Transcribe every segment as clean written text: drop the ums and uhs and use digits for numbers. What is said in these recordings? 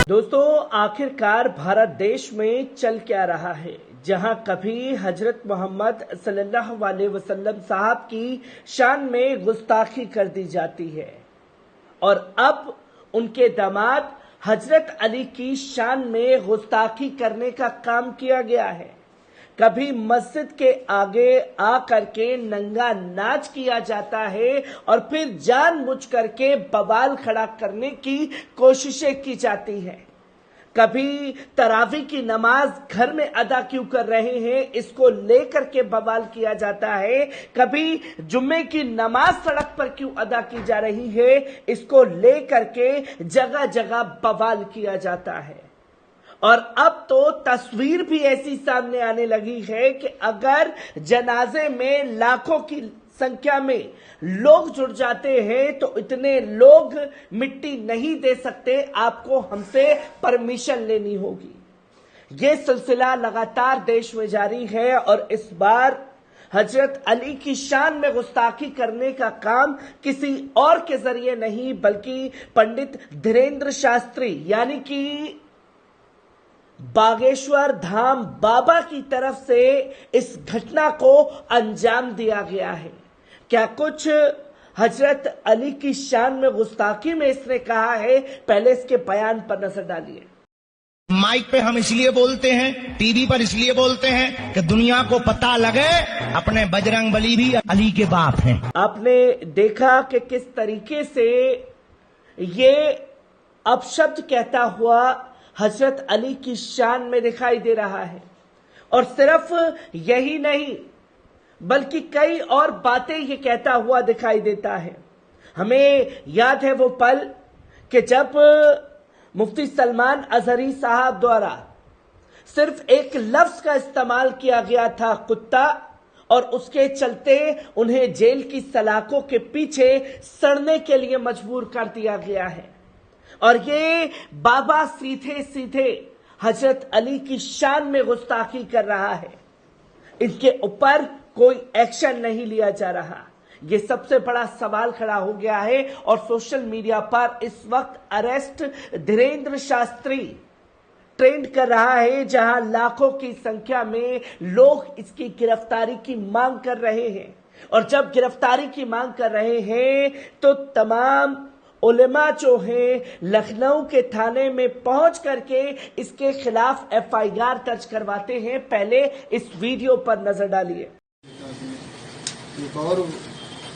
दोस्तों, आखिरकार भारत देश में चल क्या रहा है, जहां कभी हजरत मोहम्मद सल्लल्लाहु अलैहि वसल्लम साहब की शान में गुस्ताखी कर दी जाती है और अब उनके दामाद हजरत अली की शान में गुस्ताखी करने का काम किया गया है। कभी मस्जिद के आगे आकर के नंगा नाच किया जाता है और फिर जानबूझ करके बवाल खड़ा करने की कोशिशें की जाती हैं। कभी तरावी की नमाज घर में अदा क्यों कर रहे हैं, इसको लेकर के बवाल किया जाता है। कभी जुम्मे की नमाज सड़क पर क्यों अदा की जा रही है, इसको लेकर के जगह जगह बवाल किया जाता है। और अब तो तस्वीर भी ऐसी सामने आने लगी है कि अगर जनाजे में लाखों की संख्या में लोग जुड़ जाते हैं तो इतने लोग मिट्टी नहीं दे सकते, आपको हमसे परमिशन लेनी होगी। ये सिलसिला लगातार देश में जारी है और इस बार हजरत अली की शान में गुस्ताखी करने का काम किसी और के जरिए नहीं बल्कि पंडित धीरेन्द्र शास्त्री यानी कि बागेश्वर धाम बाबा की तरफ से इस घटना को अंजाम दिया गया है। क्या कुछ हजरत अली की शान में गुस्ताखी में इसने कहा है, पहले इसके बयान पर नजर डालिए। माइक पे हम इसलिए बोलते हैं, टीवी पर इसलिए बोलते हैं कि दुनिया को पता लगे अपने बजरंगबली भी अली के बाप हैं। आपने देखा कि किस तरीके से ये अपशब्द कहता हुआ हजरत अली की शान में दिखाई दे रहा है और सिर्फ यही नहीं बल्कि कई और बातें ये कहता हुआ दिखाई देता है। हमें याद है वो पल कि जब मुफ्ती सलमान अजहरी साहब द्वारा सिर्फ एक लफ्ज का इस्तेमाल किया गया था, कुत्ता, और उसके चलते उन्हें जेल की सलाखों के पीछे सड़ने के लिए मजबूर कर दिया गया है। और ये बाबा सीधे सीधे हजरत अली की शान में गुस्ताखी कर रहा है। इनके ऊपर कोई एक्शन नहीं लिया जा रहा। ये सबसे बड़ा सवाल खड़ा हो गया है और सोशल मीडिया पर इस वक्त अरेस्ट धीरेन्द्र शास्त्री ट्रेंड कर रहा है, जहां लाखों की संख्या में लोग इसकी गिरफ्तारी की मांग कर रहे हैं। और जब गिरफ्तारी की मांग कर रहे हैं तो तमाम उलेमा जो हैं लखनऊ के थाने में पहुंच करके इसके खिलाफ एफआईआर दर्ज करवाते हैं। पहले इस वीडियो पर नजर डालिए। एक और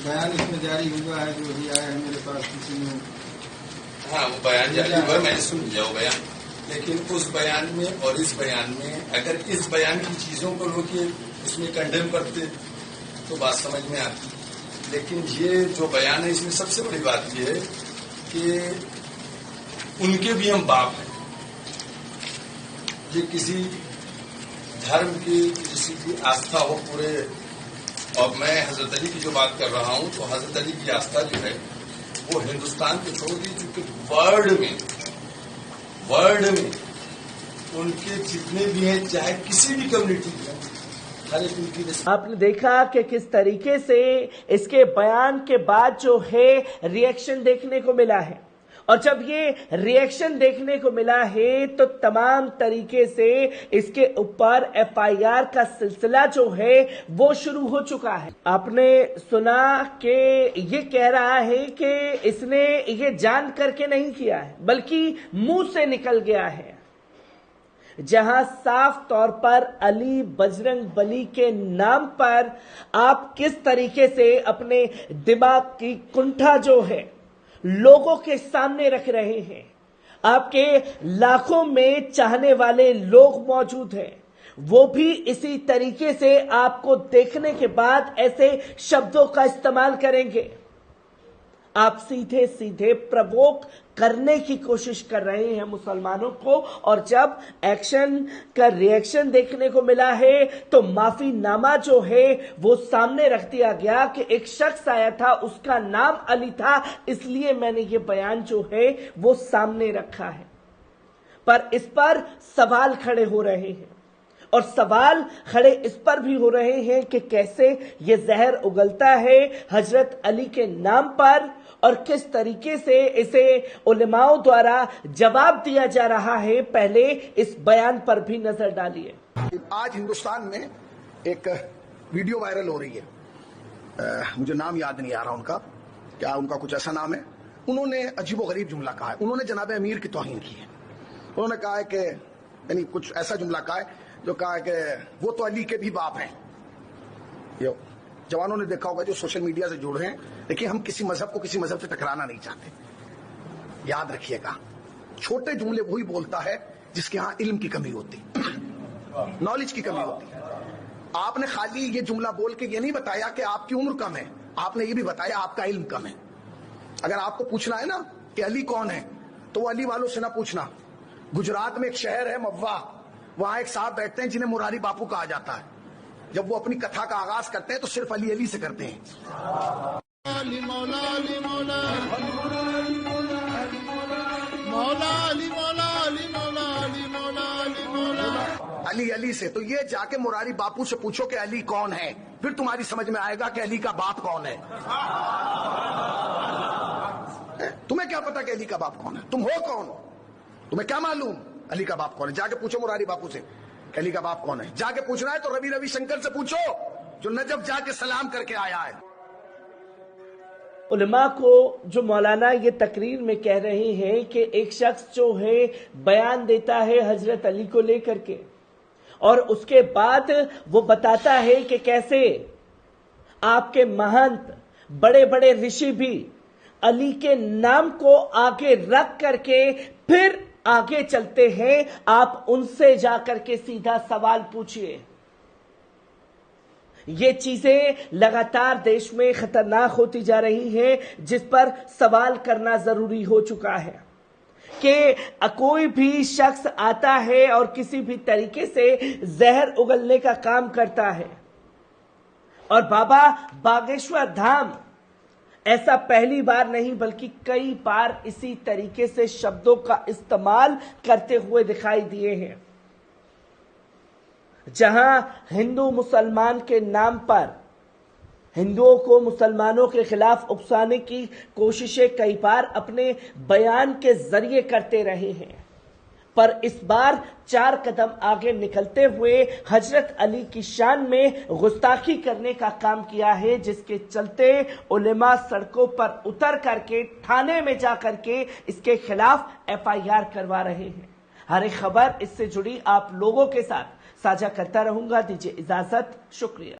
बयान इसमें जारी हुआ है जो भी आया है मेरे पास किसी ने। हाँ, वो बयान जारी हुआ, मैंने सुन लिया वो बयान। लेकिन उस बयान में और इस बयान में अगर इस बयान की चीजों को लोग इसमें कंडेम करते तो बात समझ में आती। लेकिन ये जो बयान है इसमें सबसे बड़ी बात ये है कि उनके भी हम बाप हैं। ये किसी धर्म की, किसी की आस्था हो पूरे, और मैं हजरत अली की जो बात कर रहा हूं तो हजरत अली की आस्था जो है वो हिंदुस्तान को छोड़ दी, क्योंकि वर्ल्ड में उनके जितने भी हैं, चाहे किसी भी कम्युनिटी के, हर एक उनकी। आपने देखा कि किस तरीके से इसके बयान के बाद जो है रिएक्शन देखने को मिला है। और जब ये रिएक्शन देखने को मिला है तो तमाम तरीके से इसके ऊपर एफआईआर का सिलसिला जो है वो शुरू हो चुका है। आपने सुना कि ये कह रहा है कि इसने ये जान करके नहीं किया है बल्कि मुंह से निकल गया है, जहां साफ तौर पर अली बजरंगबली के नाम पर आप किस तरीके से अपने दिमाग की कुंठा जो है लोगों के सामने रख रहे हैं। आपके लाखों में चाहने वाले लोग मौजूद हैं, वो भी इसी तरीके से आपको देखने के बाद ऐसे शब्दों का इस्तेमाल करेंगे। आप सीधे सीधे प्रवोक करने की कोशिश कर रहे हैं मुसलमानों को। और जब एक्शन का रिएक्शन देखने को मिला है तो माफीनामा जो है वो सामने रख दिया गया कि एक शख्स आया था, उसका नाम अली था, इसलिए मैंने ये बयान जो है वो सामने रखा है। पर इस पर सवाल खड़े हो रहे हैं اور سوال کھڑے اس پر بھی ہو رہے ہیں کہ کیسے یہ زہر اگلتا ہے حضرت علی کے نام پر اور کس طریقے سے اسے علماء دوارا جواب دیا جا رہا ہے. پہلے اس بیان پر بھی نظر ڈالیے. آج ہندوستان میں ایک ویڈیو وائرل ہو رہی ہے، مجھے نام یاد نہیں آ رہا ان کا، کیا ان کا کچھ ایسا نام ہے. انہوں نے عجیب و غریب جملہ کہا ہے. انہوں نے جناب امیر کی توہین کی ہے. انہوں نے کہا ہے کہ یعنی کچھ ایسا جملہ کہا ہے جو کہا ہے کہ وہ تو علی کے بھی باپ ہیں. یہ جوانوں نے دیکھا ہوگا جو سوشل میڈیا سے جڑ رہے ہیں. دیکھیے ہم کسی مذہب کو کسی مذہب سے ٹکرانا نہیں چاہتے، یاد رکھیے گا. چھوٹے جملے وہی بولتا ہے جس کے ہاں علم کی کمی ہوتی، نالج کی کمی ہوتی. آپ نے خالی یہ جملہ بول کے یہ نہیں بتایا کہ آپ کی عمر کم ہے، آپ نے یہ بھی بتایا آپ کا علم کم ہے. اگر آپ کو پوچھنا ہے نا کہ علی کون ہے تو وہ علی والوں سے نہ پوچھنا. گجرات میں ایک شہر ہے موا، وہاں ایک صاحب بیٹھتے ہیں جنہیں مراری باپو کہا جاتا ہے. جب وہ اپنی کتھا کا آغاز کرتے ہیں تو صرف علی علی سے کرتے ہیں. علی مولا علی مولا علی مولا علی مولا علی مولا علی مولا علی مولا علی علی سے. تو یہ جا کے مراری باپو سے پوچھو کہ علی کون ہے، پھر تمہاری سمجھ میں آئے گا کہ علی کا باپ کون ہے. تمہیں کیا پتا کہ علی کا باپ کون ہے؟ تم ہو کون؟ تمہیں کیا معلوم علی کا باپ کون ہے؟ جا کے پوچھو مراری باپو سے کہ علی کا باپ کون ہے. جا کے پوچھنا ہے تو روی شنکر سے پوچھو جو نجف جا کے سلام کر کے آیا ہے. علماء کو جو مولانا یہ تقریر میں کہہ رہے ہیں کہ ایک شخص جو ہے بیان دیتا ہے حضرت علی کو لے کر کے اور اس کے بعد وہ بتاتا ہے کہ کیسے آپ کے مہنت بڑے بڑے رشی بھی علی کے نام کو آگے رکھ کر کے پھر آگے چلتے ہیں. آپ ان سے جا کر کے سیدھا سوال پوچھئے. یہ چیزیں لگاتار دیش میں خطرناک ہوتی جا رہی ہیں جس پر سوال کرنا ضروری ہو چکا ہے کہ کوئی بھی شخص آتا ہے اور کسی بھی طریقے سے زہر اگلنے کا کام کرتا ہے. اور بابا باگیشور دھام ایسا پہلی بار نہیں بلکہ کئی بار اسی طریقے سے شبدوں کا استعمال کرتے ہوئے دکھائی دیے ہیں. جہاں ہندو مسلمان کے نام پر ہندوؤں کو مسلمانوں کے خلاف اکسانے کی کوششیں کئی بار اپنے بیان کے ذریعے کرتے رہے ہیں، پر اس بار 4 قدم آگے نکلتے ہوئے حضرت علی کی شان میں گستاخی کرنے کا کام کیا ہے، جس کے چلتے علماء سڑکوں پر اتر کر کے تھانے میں جا کر کے اس کے خلاف FIR کروا رہے ہیں. ہر ایک خبر اس سے جڑی آپ لوگوں کے ساتھ ساجھا کرتا رہوں گا. دیجیے اجازت، شکریہ.